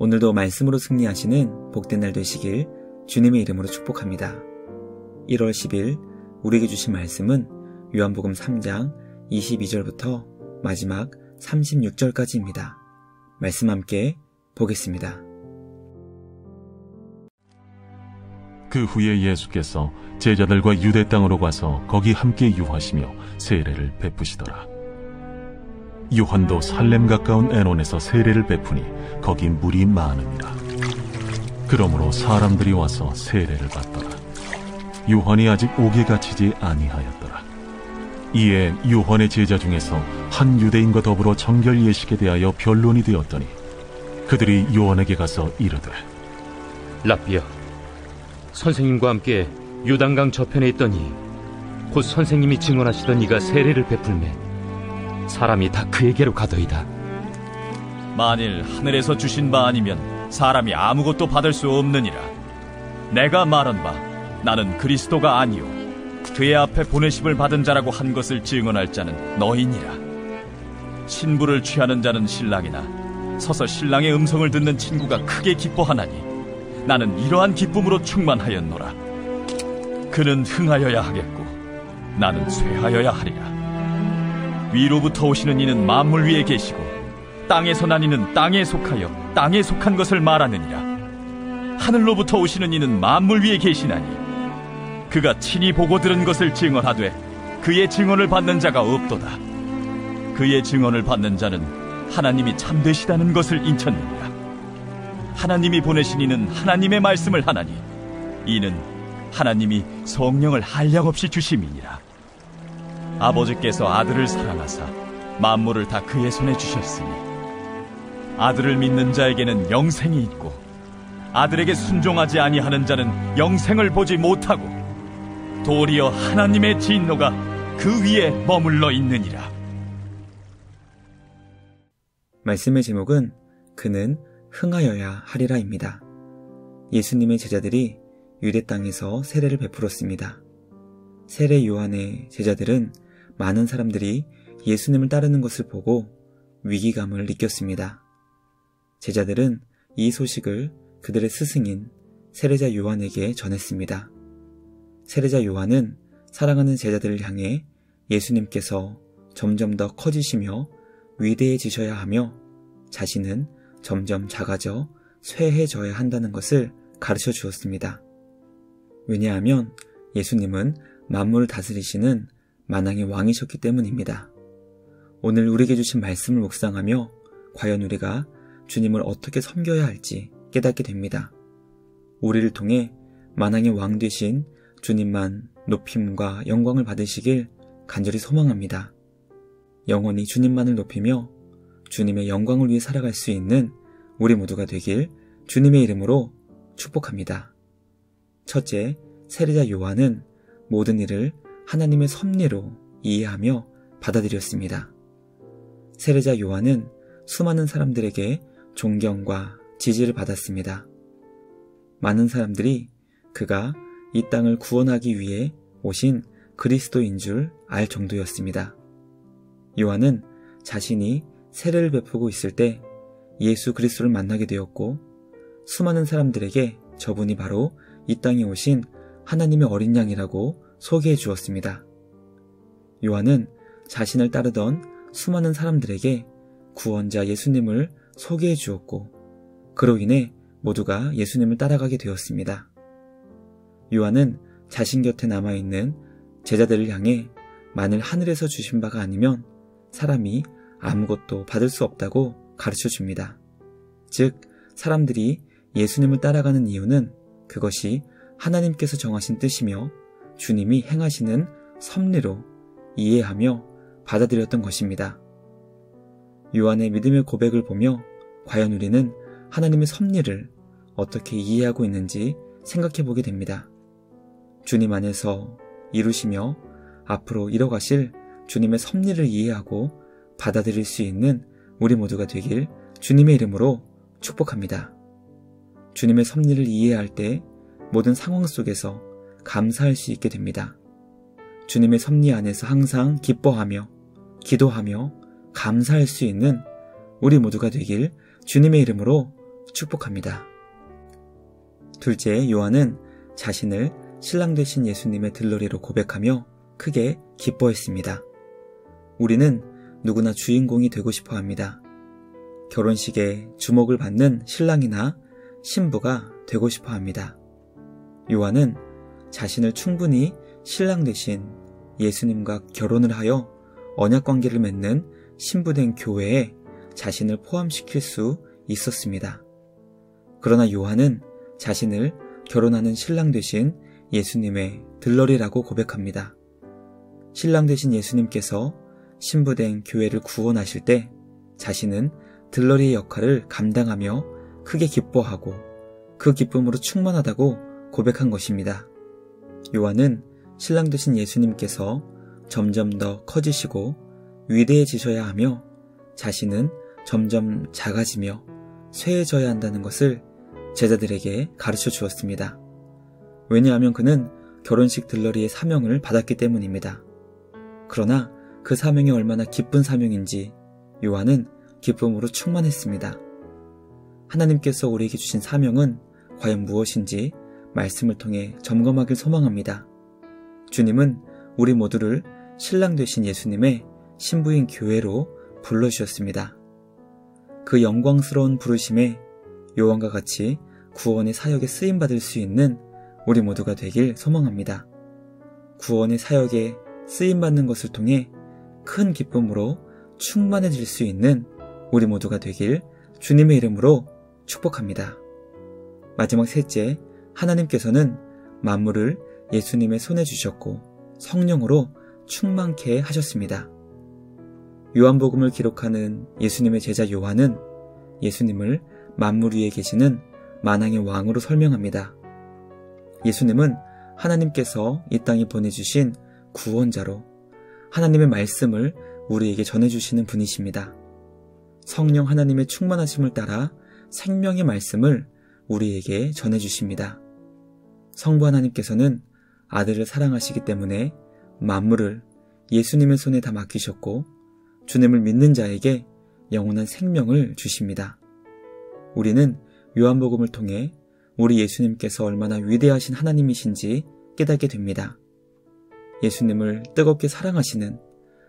오늘도 말씀으로 승리하시는 복된 날 되시길 주님의 이름으로 축복합니다. 1월 10일 우리에게 주신 말씀은 요한복음 3장 22절부터 마지막 36절까지입니다. 말씀 함께 보겠습니다. 그 후에 예수께서 제자들과 유대 땅으로 가서 거기 함께 유하시며 세례를 베푸시더라. 요한도 살렘 가까운 에논에서 세례를 베푸니 거기 물이 많음이라. 그러므로 사람들이 와서 세례를 받더라. 요한이 아직 옥에 갇히지 아니하였더라. 이에 요한의 제자 중에서 한 유대인과 더불어 정결 예식에 대하여 변론이 되었더니 그들이 요한에게 가서 이르되, 랍비여, 선생님과 함께 요단강 저편에 있더니 곧 선생님이 증언하시던 이가 세례를 베풀매 사람이 다 그에게로 가더이다. 만일 하늘에서 주신 바 아니면 사람이 아무것도 받을 수 없느니라. 내가 말한 바 나는 그리스도가 아니요 그의 앞에 보내심을 받은 자라고 한 것을 증언할 자는 너희니라. 신부를 취하는 자는 신랑이나 서서 신랑의 음성을 듣는 친구가 크게 기뻐하나니 나는 이러한 기쁨으로 충만하였노라. 그는 흥하여야 하겠고 나는 쇠하여야 하리라. 위로부터 오시는 이는 만물 위에 계시고 땅에서 난 이는 땅에 속하여 땅에 속한 것을 말하느니라. 하늘로부터 오시는 이는 만물 위에 계시나니 그가 친히 보고 들은 것을 증언하되 그의 증언을 받는 자가 없도다. 그의 증언을 받는 자는 하나님이 참되시다는 것을 인쳤느니라. 하나님이 보내신 이는 하나님의 말씀을 하나니 이는 하나님이 성령을 한량없이 주심이니라. 아버지께서 아들을 사랑하사 만물을 다 그의 손에 주셨으니 아들을 믿는 자에게는 영생이 있고 아들에게 순종하지 아니하는 자는 영생을 보지 못하고 도리어 하나님의 진노가 그 위에 머물러 있느니라. 말씀의 제목은 그는 흥하여야 하리라입니다. 예수님의 제자들이 유대 땅에서 세례를 베풀었습니다. 세례 요한의 제자들은 많은 사람들이 예수님을 따르는 것을 보고 위기감을 느꼈습니다. 제자들은 이 소식을 그들의 스승인 세례자 요한에게 전했습니다. 세례자 요한은 사랑하는 제자들을 향해 예수님께서 점점 더 커지시며 위대해지셔야 하며 자신은 점점 작아져 쇠해져야 한다는 것을 가르쳐 주었습니다. 왜냐하면 예수님은 만물을 다스리시는 만왕의 왕이셨기 때문입니다. 오늘 우리에게 주신 말씀을 묵상하며 과연 우리가 주님을 어떻게 섬겨야 할지 깨닫게 됩니다. 우리를 통해 만왕의 왕 되신 주님만 높임과 영광을 받으시길 간절히 소망합니다. 영원히 주님만을 높이며 주님의 영광을 위해 살아갈 수 있는 우리 모두가 되길 주님의 이름으로 축복합니다. 첫째, 세례자 요한은 모든 일을 하나님의 섭리로 이해하며 받아들였습니다. 세례자 요한은 수많은 사람들에게 존경과 지지를 받았습니다. 많은 사람들이 그가 이 땅을 구원하기 위해 오신 그리스도인 줄 알 정도였습니다. 요한은 자신이 세례를 베푸고 있을 때 예수 그리스도를 만나게 되었고 수많은 사람들에게 저분이 바로 이 땅에 오신 하나님의 어린 양이라고 소개해 주었습니다. 요한은 자신을 따르던 수많은 사람들에게 구원자 예수님을 소개해 주었고 그로 인해 모두가 예수님을 따라가게 되었습니다. 요한은 자신 곁에 남아있는 제자들을 향해 만일 하늘에서 주신 바가 아니면 사람이 아무것도 받을 수 없다고 가르쳐 줍니다. 즉, 사람들이 예수님을 따라가는 이유는 그것이 하나님께서 정하신 뜻이며 주님이 행하시는 섭리로 이해하며 받아들였던 것입니다. 요한의 믿음의 고백을 보며 과연 우리는 하나님의 섭리를 어떻게 이해하고 있는지 생각해 보게 됩니다. 주님 안에서 이루시며 앞으로 이뤄가실 주님의 섭리를 이해하고 받아들일 수 있는 우리 모두가 되길 주님의 이름으로 축복합니다. 주님의 섭리를 이해할 때 모든 상황 속에서 감사할 수 있게 됩니다. 주님의 섭리 안에서 항상 기뻐하며 기도하며 감사할 수 있는 우리 모두가 되길 주님의 이름으로 축복합니다. 둘째, 요한은 자신을 신랑 되신 예수님의 들러리로 고백하며 크게 기뻐했습니다. 우리는 누구나 주인공이 되고 싶어 합니다. 결혼식에 주목을 받는 신랑이나 신부가 되고 싶어 합니다. 요한은 자신을 충분히 신랑 되신 예수님과 결혼을 하여 언약관계를 맺는 신부된 교회에 자신을 포함시킬 수 있었습니다. 그러나 요한은 자신을 결혼하는 신랑 되신 예수님의 들러리라고 고백합니다. 신랑 되신 예수님께서 신부된 교회를 구원하실 때 자신은 들러리의 역할을 감당하며 크게 기뻐하고 그 기쁨으로 충만하다고 고백한 것입니다. 요한은 신랑 되신 예수님께서 점점 더 커지시고 위대해지셔야 하며 자신은 점점 작아지며 쇠해져야 한다는 것을 제자들에게 가르쳐 주었습니다. 왜냐하면 그는 결혼식 들러리의 사명을 받았기 때문입니다. 그러나 그 사명이 얼마나 기쁜 사명인지 요한은 기쁨으로 충만했습니다. 하나님께서 우리에게 주신 사명은 과연 무엇인지 말씀을 통해 점검하길 소망합니다. 주님은 우리 모두를 신랑 되신 예수님의 신부인 교회로 불러주셨습니다. 그 영광스러운 부르심에 요한과 같이 구원의 사역에 쓰임받을 수 있는 우리 모두가 되길 소망합니다. 구원의 사역에 쓰임받는 것을 통해 큰 기쁨으로 충만해질 수 있는 우리 모두가 되길 주님의 이름으로 축복합니다. 마지막 셋째, 하나님께서는 만물을 예수님의 손에 주셨고 성령으로 충만케 하셨습니다. 요한복음을 기록하는 예수님의 제자 요한은 예수님을 만물 위에 계시는 만왕의 왕으로 설명합니다. 예수님은 하나님께서 이 땅에 보내주신 구원자로 하나님의 말씀을 우리에게 전해주시는 분이십니다. 성령 하나님의 충만하심을 따라 생명의 말씀을 우리에게 전해주십니다. 성부 하나님께서는 아들을 사랑하시기 때문에 만물을 예수님의 손에 다 맡기셨고 주님을 믿는 자에게 영원한 생명을 주십니다. 우리는 요한복음을 통해 우리 예수님께서 얼마나 위대하신 하나님이신지 깨닫게 됩니다. 예수님을 뜨겁게 사랑하시는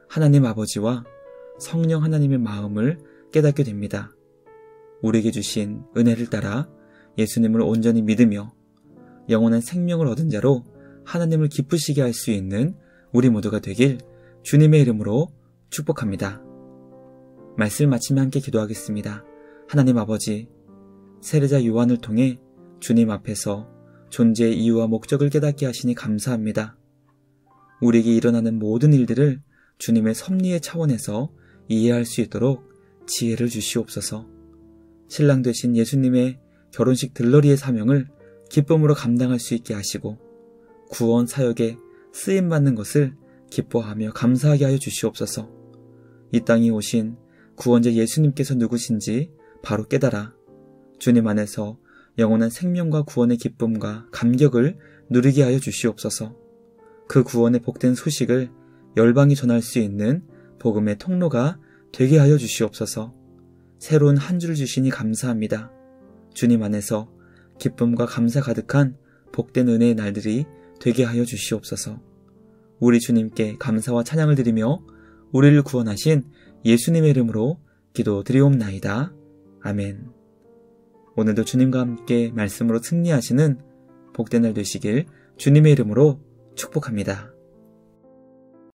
하나님 아버지와 성령 하나님의 마음을 깨닫게 됩니다. 우리에게 주신 은혜를 따라 예수님을 온전히 믿으며 영원한 생명을 얻은 자로 하나님을 기쁘시게 할 수 있는 우리 모두가 되길 주님의 이름으로 축복합니다. 말씀을 마치며 함께 기도하겠습니다. 하나님 아버지, 세례자 요한을 통해 주님 앞에서 존재의 이유와 목적을 깨닫게 하시니 감사합니다. 우리에게 일어나는 모든 일들을 주님의 섭리의 차원에서 이해할 수 있도록 지혜를 주시옵소서. 신랑 되신 예수님의 결혼식 들러리의 사명을 기쁨으로 감당할 수 있게 하시고 구원 사역에 쓰임받는 것을 기뻐하며 감사하게 하여 주시옵소서. 이 땅에 오신 구원자 예수님께서 누구신지 바로 깨달아 주님 안에서 영원한 생명과 구원의 기쁨과 감격을 누리게 하여 주시옵소서. 그 구원의 복된 소식을 열방이 전할 수 있는 복음의 통로가 되게 하여 주시옵소서. 새로운 한 주를 주시니 감사합니다. 주님 안에서 기쁨과 감사 가득한 복된 은혜의 날들이 되게 하여 주시옵소서. 우리 주님께 감사와 찬양을 드리며 우리를 구원하신 예수님의 이름으로 기도드리옵나이다. 아멘. 오늘도 주님과 함께 말씀으로 승리하시는 복된 날 되시길 주님의 이름으로 축복합니다.